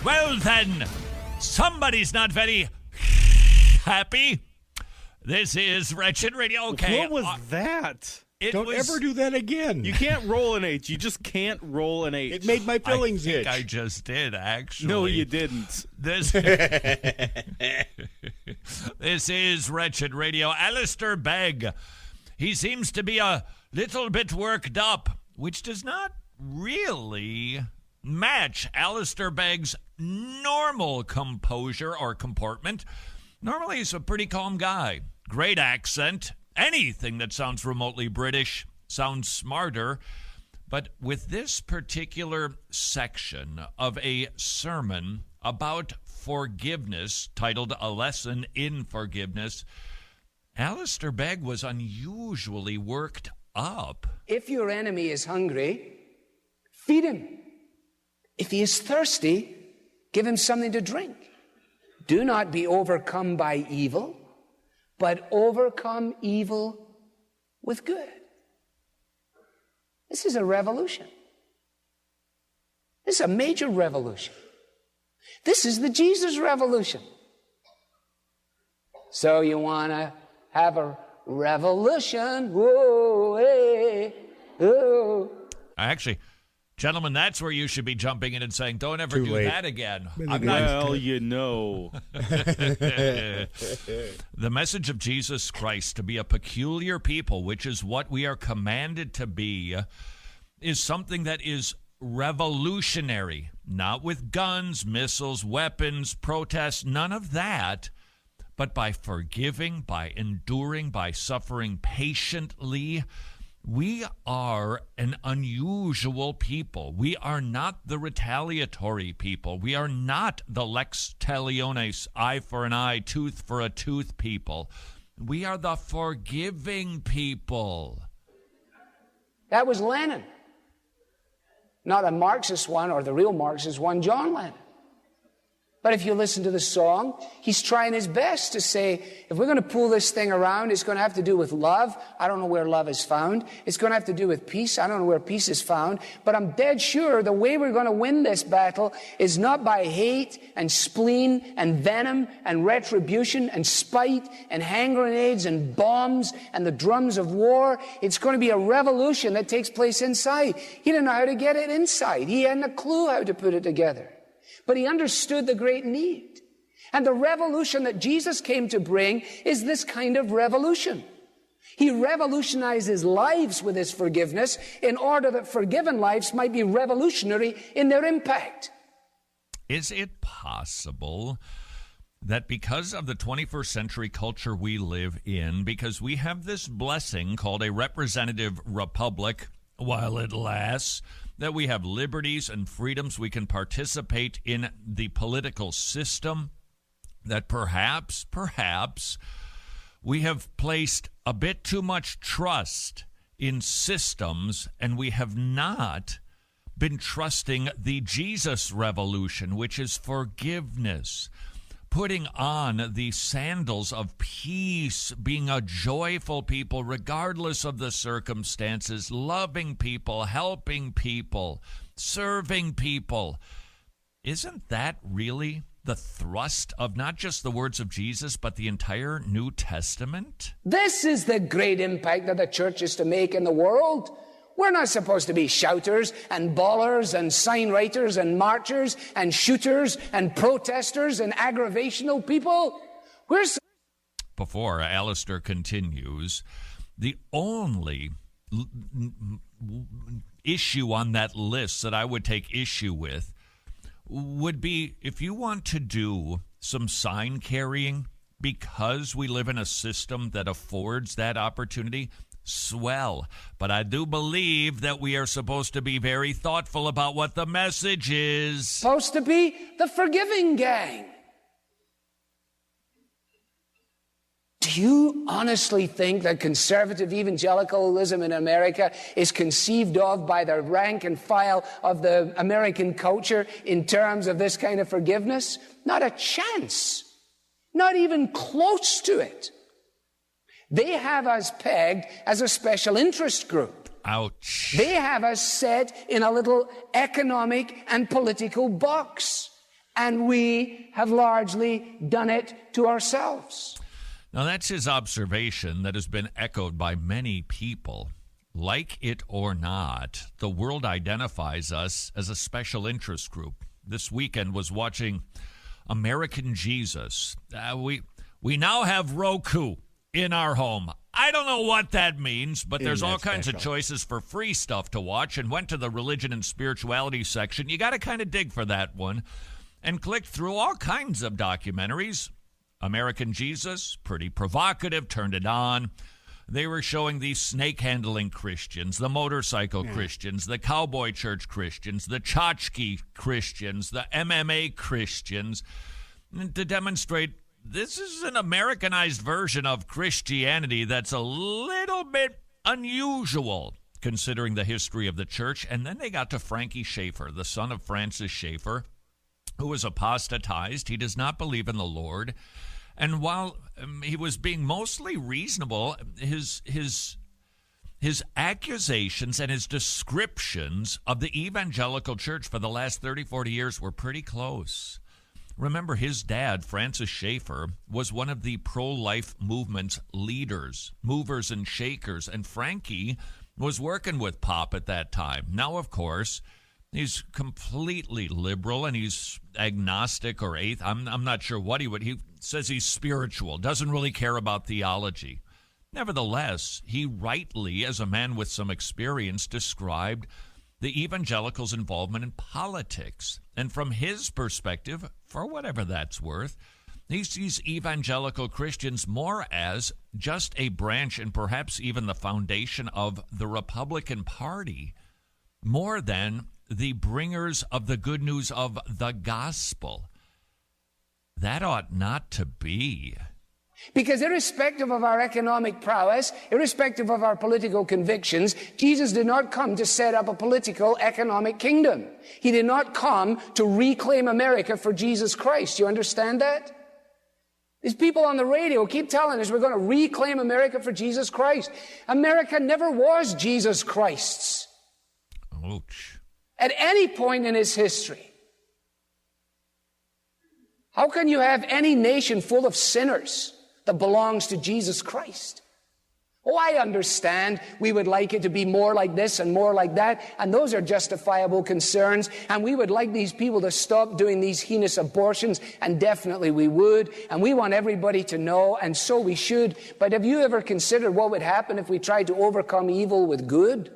Well, then, somebody's not very happy. This is Wretched Radio. Okay. What was that? Don't ever do that again. You can't roll an H. You just can't roll an H. It made my fillings itch. I just did, actually. No, you didn't. This is Wretched Radio. Alistair Begg. He seems to be a little bit worked up, which does not really match Alistair Begg's normal composure or comportment. Normally, he's a pretty calm guy. Great accent. Anything that sounds remotely British sounds smarter. But with this particular section of a sermon about forgiveness, titled A Lesson in Forgiveness, Alistair Begg was unusually worked up. If your enemy is hungry, feed him. If he is thirsty, give him something to drink. Do not be overcome by evil, but overcome evil with good. This is a revolution. This is a major revolution. This is the Jesus revolution. So you want to have a revolution? Whoa, hey, oh. Actually, gentlemen, that's where you should be jumping in and saying, don't ever Too do late. that again. Well, you know. The message of Jesus Christ to be a peculiar people, which is what we are commanded to be, is something that is revolutionary. Not with guns, missiles, weapons, protests, none of that, but by forgiving, by enduring, by suffering patiently. We are an unusual people. We are not the retaliatory people. We are not the lex talionis, eye for an eye, tooth for a tooth people. We are the forgiving people. That was Lenin. Not a Marxist one, or the real Marxist one, John Lennon. But if you listen to the song, he's trying his best to say, if we're going to pull this thing around, it's going to have to do with love. I don't know where love is found. It's going to have to do with peace. I don't know where peace is found. But I'm dead sure the way we're going to win this battle is not by hate and spleen and venom and retribution and spite and hand grenades and bombs and the drums of war. It's going to be a revolution that takes place inside. He didn't know how to get it inside. He hadn't a clue how to put it together. But he understood the great need. And the revolution that Jesus came to bring is this kind of revolution. He revolutionizes lives with his forgiveness in order that forgiven lives might be revolutionary in their impact. Is it possible that because of the 21st century culture we live in, because we have this blessing called a representative republic while it lasts, that we have liberties and freedoms, we can participate in the political system, that perhaps we have placed a bit too much trust in systems and we have not been trusting the Jesus revolution, which is forgiveness, putting on the sandals of peace, being a joyful people regardless of the circumstances, loving people, helping people, serving people. Isn't that really the thrust of not just the words of Jesus, but the entire New Testament? This is the great impact that the church is to make in the world. We're not supposed to be shouters and bawlers and sign writers and marchers and shooters and protesters and aggravational people. Before Alistair continues, the only issue on that list that I would take issue with would be if you want to do some sign carrying because we live in a system that affords that opportunity, swell. But I do believe that we are supposed to be very thoughtful about what the message is. Supposed to be the forgiving gang. Do you honestly think that conservative evangelicalism in America is conceived of by the rank and file of the American culture in terms of this kind of forgiveness? Not a chance. Not even close to it. They have us pegged as a special interest group. Ouch. They have us set in a little economic and political box. And we have largely done it to ourselves. Now, that's his observation that has been echoed by many people. Like it or not, the world identifies us as a special interest group. This weekend was watching American Jesus. We now have Roku in our home. I don't know what that means, but there's all kinds of choices for free stuff to watch, and went to the religion and spirituality section. You got to kind of dig for that one, and clicked through all kinds of documentaries. American Jesus, pretty provocative, turned it on. They were showing these snake-handling Christians, the motorcycle Christians, the cowboy church Christians, the tchotchke Christians, the MMA Christians, to demonstrate this is an Americanized version of Christianity that's a little bit unusual considering the history of the church. And then they got to Frankie Schaeffer, the son of Francis Schaeffer, who was apostatized. He does not believe in the Lord. And while he was being mostly reasonable, his accusations and his descriptions of the evangelical church for the last 30, 40 years were pretty close. Remember, his dad, Francis Schaeffer, was one of the pro-life movement's leaders, movers and shakers, and Frankie was working with Pop at that time. Now, of course, he's completely liberal, and he's agnostic or atheist. I'm not sure what he says he's spiritual, doesn't really care about theology. Nevertheless, he rightly, as a man with some experience, described the evangelicals' involvement in politics. And from his perspective, for whatever that's worth, he sees evangelical Christians more as just a branch and perhaps even the foundation of the Republican Party, more than the bringers of the good news of the gospel. That ought not to be. Because irrespective of our economic prowess, irrespective of our political convictions, Jesus did not come to set up a political economic kingdom. He did not come to reclaim America for Jesus Christ. You understand that? These people on the radio keep telling us we're going to reclaim America for Jesus Christ. America never was Jesus Christ's. Ouch. At any point in its history. How can you have any nation full of sinners that belongs to Jesus Christ? Oh, I understand we would like it to be more like this and more like that, and those are justifiable concerns, and we would like these people to stop doing these heinous abortions, and definitely we would, and we want everybody to know, and so we should. But have you ever considered what would happen if we tried to overcome evil with good?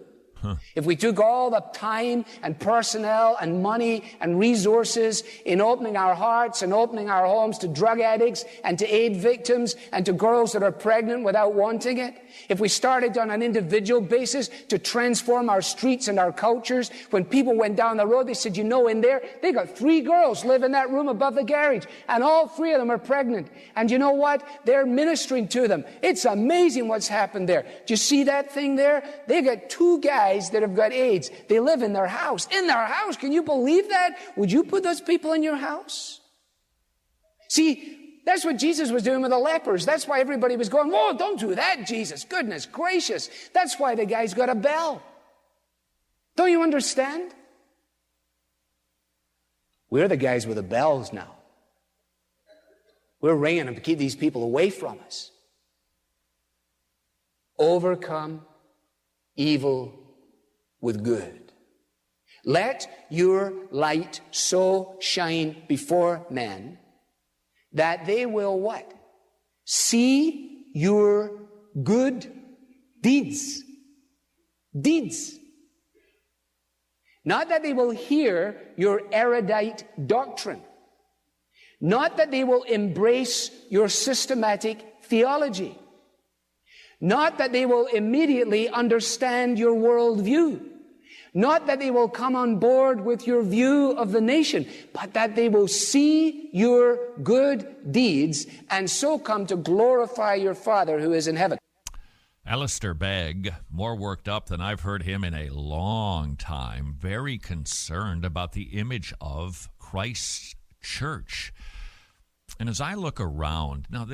If we took all the time and personnel and money and resources in opening our hearts and opening our homes to drug addicts and to aid victims and to girls that are pregnant without wanting it, if we started on an individual basis to transform our streets and our cultures, when people went down the road, they said, you know, in there, they got 3 girls live in that room above the garage, and all 3 of them are pregnant. And you know what? They're ministering to them. It's amazing what's happened there. Do you see that thing there? They got 2 guys that have got AIDS. They live in their house. In their house. Can you believe that? Would you put those people in your house? See, that's what Jesus was doing with the lepers. That's why everybody was going, whoa, don't do that, Jesus. Goodness gracious. That's why the guy's got a bell. Don't you understand? We're the guys with the bells now. We're ringing them to keep these people away from us. Overcome evil with good. Let your light so shine before men that they will what? See your good deeds. Deeds. Not that they will hear your erudite doctrine. Not that they will embrace your systematic theology. Not that they will immediately understand your worldview. Not that they will come on board with your view of the nation, but that they will see your good deeds and so come to glorify your Father who is in heaven. Alistair Begg, more worked up than I've heard him in a long time, very concerned about the image of Christ's church. And as I look around, now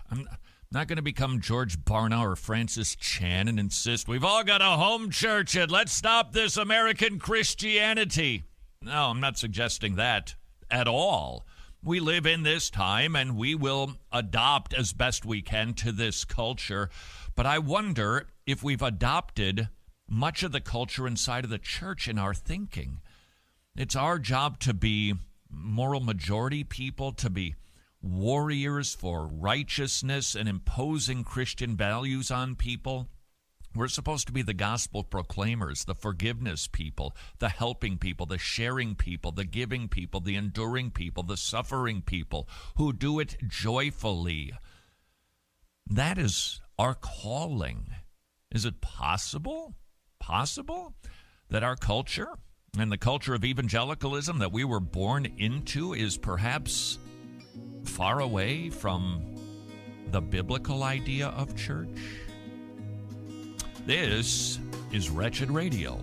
I'm not going to become George Barna or Francis Chan and insist we've all got a home church and let's stop this American Christianity. No, I'm not suggesting that at all. We live in this time, and we will adopt as best we can to this culture. But I wonder if we've adopted much of the culture inside of the church in our thinking. It's our job to be moral majority people, to be warriors for righteousness and imposing Christian values on people. We're supposed to be the gospel proclaimers, the forgiveness people, the helping people, the sharing people, the giving people, the enduring people, the suffering people who do it joyfully. That is our calling. Is it possible that our culture and the culture of evangelicalism that we were born into is perhaps far away from the biblical idea of church? This is Wretched Radio.